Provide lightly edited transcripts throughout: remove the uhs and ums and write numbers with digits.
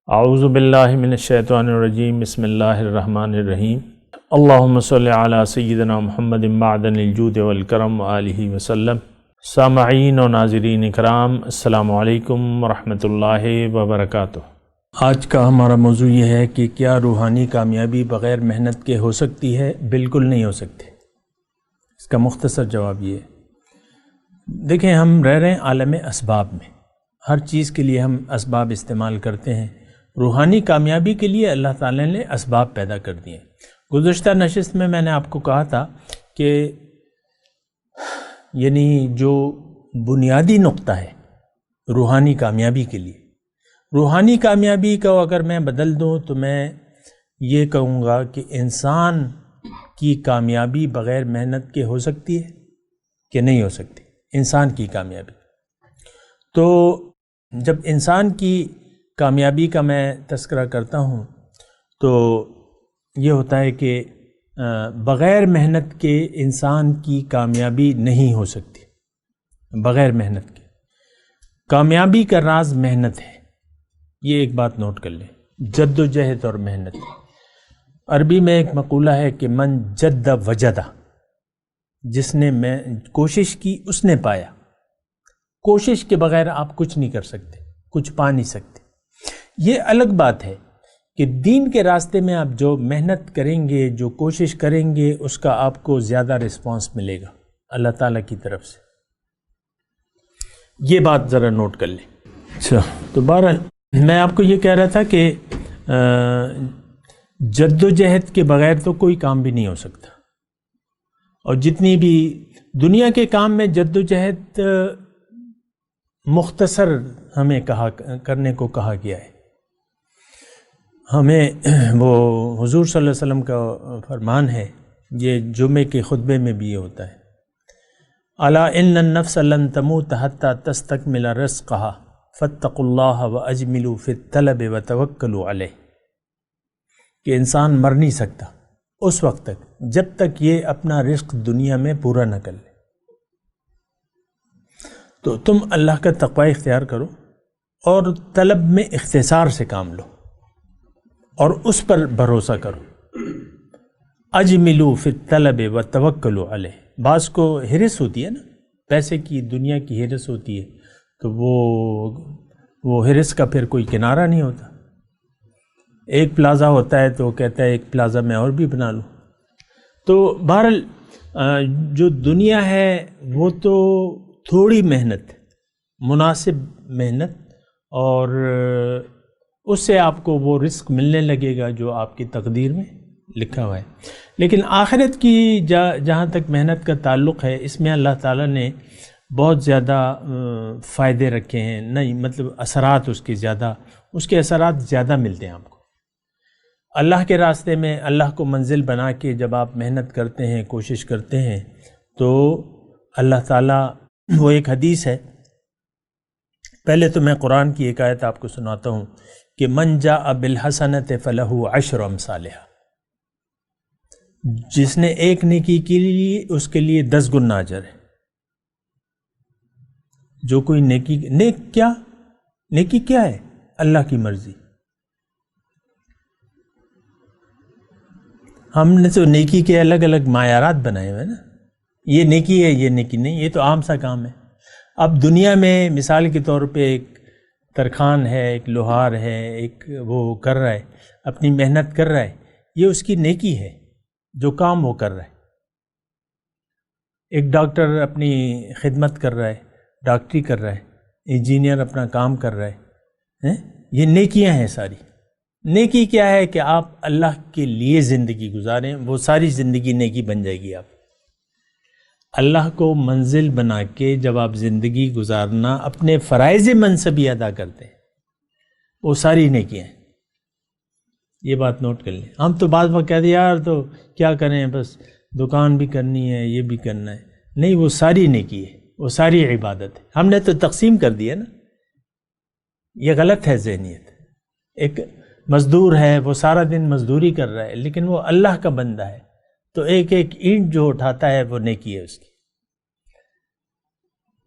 اعوذ باللہ من الشیطان الرجیم بسم اللہ الرحمن الرحیم اللہم صلی علی سیدنا محمد معدن الجود والکرم وآلہ وسلم۔ سامعین و ناظرین اکرام، السلام علیکم ورحمۃ اللہ وبرکاتہ۔ آج کا ہمارا موضوع یہ ہے کہ کیا روحانی کامیابی بغیر محنت کے ہو سکتی ہے؟ بالکل نہیں ہو سکتی۔ اس کا مختصر جواب یہ ہے، دیکھیں ہم رہ رہے ہیں عالم اسباب میں، ہر چیز کے لیے ہم اسباب استعمال کرتے ہیں۔ روحانی کامیابی کے لیے اللہ تعالیٰ نے اسباب پیدا کر دیے ہیں۔ گزشتہ نشست میں میں نے آپ کو کہا تھا کہ یعنی جو بنیادی نقطہ ہے روحانی کامیابی کے لیے، روحانی کامیابی کو اگر میں بدل دوں تو میں یہ کہوں گا کہ انسان کی کامیابی بغیر محنت کے ہو سکتی ہے کہ نہیں ہو سکتی؟ انسان کی کامیابی، تو جب انسان کی کامیابی کا میں تذکرہ کرتا ہوں تو یہ ہوتا ہے کہ بغیر محنت کے انسان کی کامیابی نہیں ہو سکتی۔ بغیر محنت کے کامیابی کا راز محنت ہے، یہ ایک بات نوٹ کر لیں، جد و جہد اور محنت۔ عربی میں ایک مقولہ ہے کہ من جد وجدہ، جس نے کوشش کی اس نے پایا۔ کوشش کے بغیر آپ کچھ نہیں کر سکتے، کچھ پا نہیں سکتے۔ یہ الگ بات ہے کہ دین کے راستے میں آپ جو محنت کریں گے، جو کوشش کریں گے، اس کا آپ کو زیادہ رسپانس ملے گا اللہ تعالیٰ کی طرف سے۔ یہ بات ذرا نوٹ کر لیں۔ اچھا، تو بہرحال میں آپ کو یہ کہہ رہا تھا کہ جد و جہد کے بغیر تو کوئی کام بھی نہیں ہو سکتا، اور جتنی بھی دنیا کے کام میں جد و جہد مختصر ہمیں کرنے کو کہا گیا ہے۔ ہمیں وہ حضور صلی اللہ علیہ وسلم کا فرمان ہے، یہ جمعے کے خطبے میں بھی یہ ہوتا ہے، الا ان النفس لن تموت حتی تستکمل رزقها فاتقوا اللہ واجملوا فی الطلب وتوکلوا علیہ، کہ انسان مر نہیں سکتا اس وقت تک جب تک یہ اپنا رزق دنیا میں پورا نہ کر لے۔ تو تم اللہ کا تقوی اختیار کرو اور طلب میں اختصار سے کام لو اور اس پر بھروسہ کرو۔ اجملوا فی الطلب وتوکلوا علیہ، بعض کو ہرس ہوتی ہے نا، پیسے کی، دنیا کی ہرس ہوتی ہے، تو وہ ہرس کا پھر کوئی کنارہ نہیں ہوتا۔ ایک پلازا ہوتا ہے تو وہ کہتا ہے ایک پلازا میں اور بھی بنا لوں۔ تو بہرحال جو دنیا ہے وہ تو تھوڑی محنت، مناسب محنت، اور اس سے آپ کو وہ رزق ملنے لگے گا جو آپ کی تقدیر میں لکھا ہوا ہے۔ لیکن آخرت کی جہاں تک محنت کا تعلق ہے، اس میں اللہ تعالیٰ نے بہت زیادہ فائدے رکھے ہیں، نہیں مطلب اثرات اس کے اثرات زیادہ ملتے ہیں آپ کو اللہ کے راستے میں۔ اللہ کو منزل بنا کے جب آپ محنت کرتے ہیں، کوشش کرتے ہیں، تو اللہ تعالیٰ، وہ ایک حدیث ہے، پہلے تو میں قرآن کی ایک آیت آپ کو سناتا ہوں کہ من جاء بالحسنۃ فلہ عشر امثالھا، جس نے ایک نیکی کی لی اس کے لیے 10 گنا اجر ہے۔ جو کوئی نیکی کیا ہے؟ اللہ کی مرضی۔ ہم نے تو نیکی کے الگ الگ معیارات بنائے ہوئے نا، یہ نیکی ہے، یہ نیکی نہیں، یہ تو عام سا کام ہے۔ اب دنیا میں مثال کے طور پہ ایک ترخان ہے، ایک لوہار ہے، ایک وہ کر رہا ہے، اپنی محنت کر رہا ہے، یہ اس کی نیکی ہے جو کام وہ کر رہا ہے۔ ایک ڈاکٹر اپنی خدمت کر رہا ہے، ڈاکٹری کر رہا ہے، انجینئر اپنا کام کر رہا ہے، یہ نیکیاں ہیں ساری۔ نیکی کیا ہے کہ آپ اللہ کے لیے زندگی گزاریں، وہ ساری زندگی نیکی بن جائے گی۔ آپ اللہ کو منزل بنا کے جب آپ زندگی گزارنا، اپنے فرائض منصبی ادا کرتے ہیں، وہ ساری نیکیاں ہیں۔ یہ بات نوٹ کر لیں۔ ہم تو بعض وقت کہتے ہیں یار تو کیا کریں، بس دکان بھی کرنی ہے، یہ بھی کرنا ہے، نہیں، وہ ساری نیکی ہے، وہ ساری عبادت ہے۔ ہم نے تو تقسیم کر دی ہے نا، یہ غلط ہے ذہنیت۔ ایک مزدور ہے، وہ سارا دن مزدوری کر رہا ہے، لیکن وہ اللہ کا بندہ ہے، تو ایک ایک اینٹ جو اٹھاتا ہے وہ نیکی ہے اس کی۔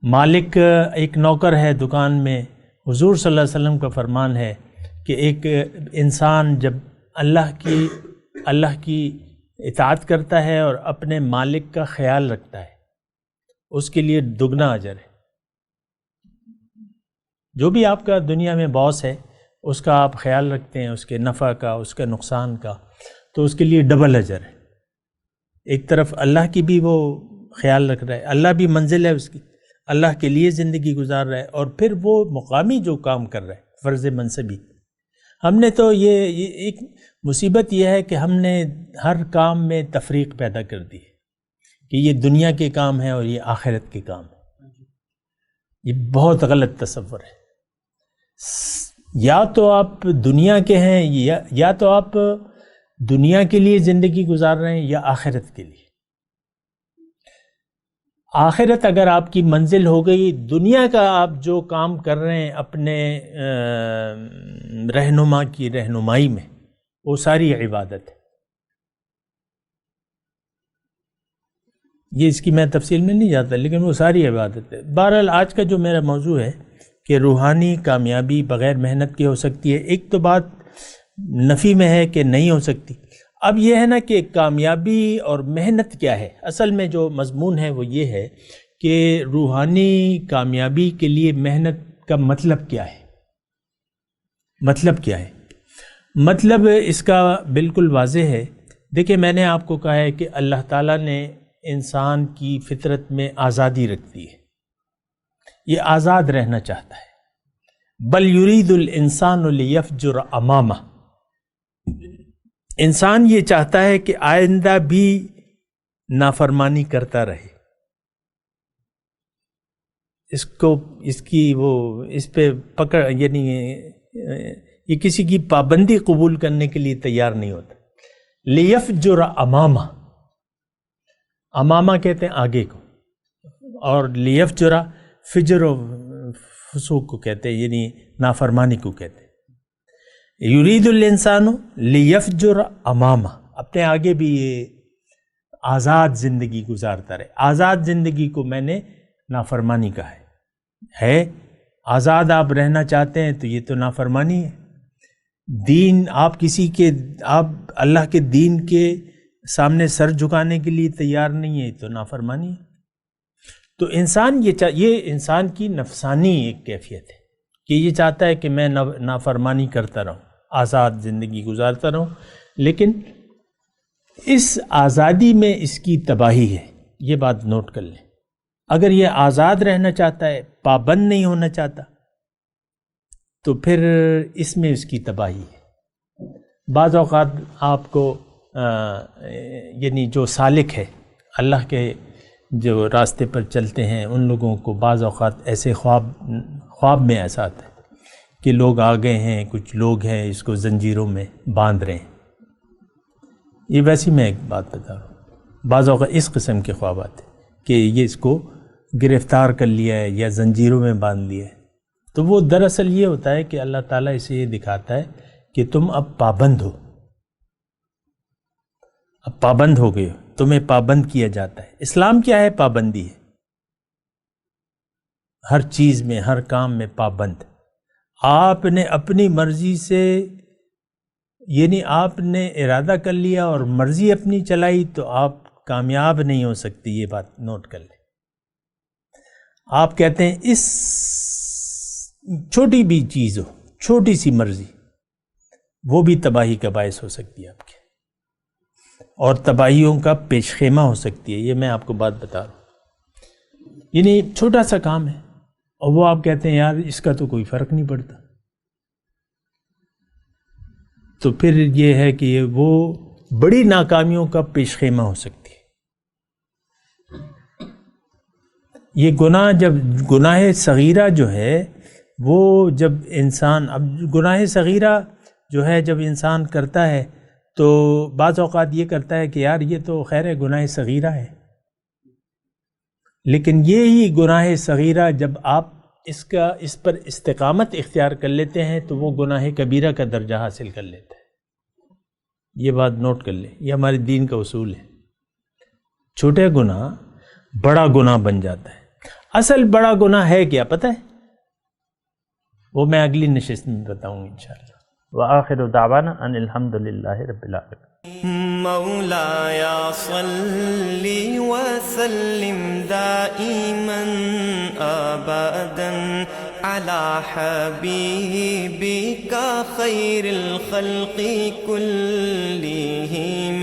مالک ایک نوکر ہے دکان میں، حضور صلی اللہ علیہ وسلم کا فرمان ہے کہ کہ ایک انسان جب اللہ کی اطاعت کرتا ہے اور اپنے مالک کا خیال رکھتا ہے، اس کے لیے دگنا اجر ہے۔ جو بھی آپ کا دنیا میں باس ہے، اس کا آپ خیال رکھتے ہیں، اس کے نفع کا، اس کا نقصان کا، تو اس کے لیے ڈبل اجر ہے۔ ایک طرف اللہ کی بھی وہ خیال رکھ رہا ہے، اللہ بھی منزل ہے اس کی، اللہ کے لیے زندگی گزار رہا ہے، اور پھر وہ مقامی جو کام کر رہا ہے، فرض منصبی۔ ہم نے تو یہ ایک مصیبت یہ ہے کہ ہم نے ہر کام میں تفریق پیدا کر دی ہے کہ یہ دنیا کے کام ہے اور یہ آخرت کے کام ہے۔ یہ بہت غلط تصور ہے۔ یا تو آپ دنیا کے ہیں، یا تو آپ دنیا کے لیے زندگی گزار رہے ہیں، یا آخرت کے لیے۔ آخرت اگر آپ کی منزل ہو گئی، دنیا کا آپ جو کام کر رہے ہیں اپنے رہنما کی رہنمائی میں، وہ ساری عبادت ہے۔ یہ اس کی میں تفصیل میں نہیں جاتا، لیکن وہ ساری عبادت ہے۔ بہرحال آج کا جو میرا موضوع ہے کہ روحانی کامیابی بغیر محنت کے ہو سکتی ہے۔ ایک تو بات نفی میں ہے کہ نہیں ہو سکتی۔ اب یہ ہے نا کہ کامیابی اور محنت کیا ہے؟ اصل میں جو مضمون ہے وہ یہ ہے کہ روحانی کامیابی کے لیے محنت کا مطلب کیا ہے؟ مطلب کیا ہے؟ مطلب اس کا بالکل واضح ہے۔ دیکھیں، میں نے آپ کو کہا ہے کہ اللہ تعالیٰ نے انسان کی فطرت میں آزادی رکھ دی ہے، یہ آزاد رہنا چاہتا ہے۔ بل یرید الانسان لیفجر امامہ، انسان یہ چاہتا ہے کہ آئندہ بھی نافرمانی کرتا رہے، اس پہ پکڑ، یعنی یہ کسی کی پابندی قبول کرنے کے لیے تیار نہیں ہوتا۔ لیفجر امامہ، امامہ کہتے ہیں آگے کو، اور لیفجر فجر و فسوق کو کہتے ہیں، یعنی نافرمانی کو کہتے ہیں۔ یرید الانسان لیفجر امامہ، اپنے آگے بھی یہ آزاد زندگی گزارتا رہے۔ آزاد زندگی کو میں نے نافرمانی کہا ہے۔ آزاد آپ رہنا چاہتے ہیں تو یہ تو نافرمانی ہے۔ دین آپ اللہ کے دین کے سامنے سر جھکانے کے لیے تیار نہیں ہے تو نافرمانی ہے۔ تو انسان یہ انسان کی نفسانی ایک کیفیت ہے کہ یہ چاہتا ہے کہ میں نافرمانی کرتا رہوں، آزاد زندگی گزارتا رہوں، لیکن اس آزادی میں اس کی تباہی ہے۔ یہ بات نوٹ کر لیں۔ اگر یہ آزاد رہنا چاہتا ہے، پابند نہیں ہونا چاہتا، تو پھر اس میں اس کی تباہی ہے۔ بعض اوقات آپ کو یعنی جو سالک ہے، اللہ کے جو راستے پر چلتے ہیں، ان لوگوں کو بعض اوقات ایسے خواب میں ایسا آتا ہے کہ لوگ آ گئے ہیں، کچھ لوگ ہیں اس کو زنجیروں میں باندھ رہے ہیں۔ یہ ویسی میں ایک بات بتا رہا ہوں، بعض اوقات اس قسم کے خواب آتے ہیں کہ یہ اس کو گرفتار کر لیا ہے یا زنجیروں میں باندھ لیا ہے۔ تو وہ دراصل یہ ہوتا ہے کہ اللہ تعالیٰ اسے یہ دکھاتا ہے کہ تم اب پابند ہو، اب پابند ہو گئے ہو، تمہیں پابند کیا جاتا ہے۔ اسلام کیا ہے؟ پابندی ہے، ہر چیز میں، ہر کام میں پابند۔ آپ نے اپنی مرضی سے، یعنی آپ نے ارادہ کر لیا اور مرضی اپنی چلائی تو آپ کامیاب نہیں ہو سکتی۔ یہ بات نوٹ کر لیں۔ آپ کہتے ہیں اس چھوٹی بھی چیز ہو، چھوٹی سی مرضی، وہ بھی تباہی کا باعث ہو سکتی ہے آپ کے، اور تباہیوں کا پیش خیمہ ہو سکتی ہے۔ یہ میں آپ کو بات بتا رہا ہوں، یعنی چھوٹا سا کام ہے اور وہ آپ کہتے ہیں یار اس کا تو کوئی فرق نہیں پڑتا، تو پھر یہ ہے کہ وہ بڑی ناکامیوں کا پیش خیمہ ہو سکتی ہے۔ یہ گناہ صغیرہ جو ہے وہ جب انسان، اب گناہ صغیرہ جو ہے جب انسان کرتا ہے تو بعض اوقات یہ کرتا ہے کہ یار یہ تو خیر ہے گناہ صغیرہ ہے، لیکن یہی گناہ صغیرہ جب آپ اس پر استقامت اختیار کر لیتے ہیں تو وہ گناہ کبیرہ کا درجہ حاصل کر لیتا ہے۔ یہ بات نوٹ کر لیں، یہ ہمارے دین کا اصول ہے۔ چھوٹے گناہ بڑا گناہ بن جاتا ہے۔ اصل بڑا گناہ ہے کیا پتہ ہے؟ وہ میں اگلی نشست میں بتاؤں گا انشاءاللہ۔ وآخر دعوانا ان الحمد للہ رب العالمین. مولاي صل وسلم دائما أبدا على حبيبك خير الخلق كلهم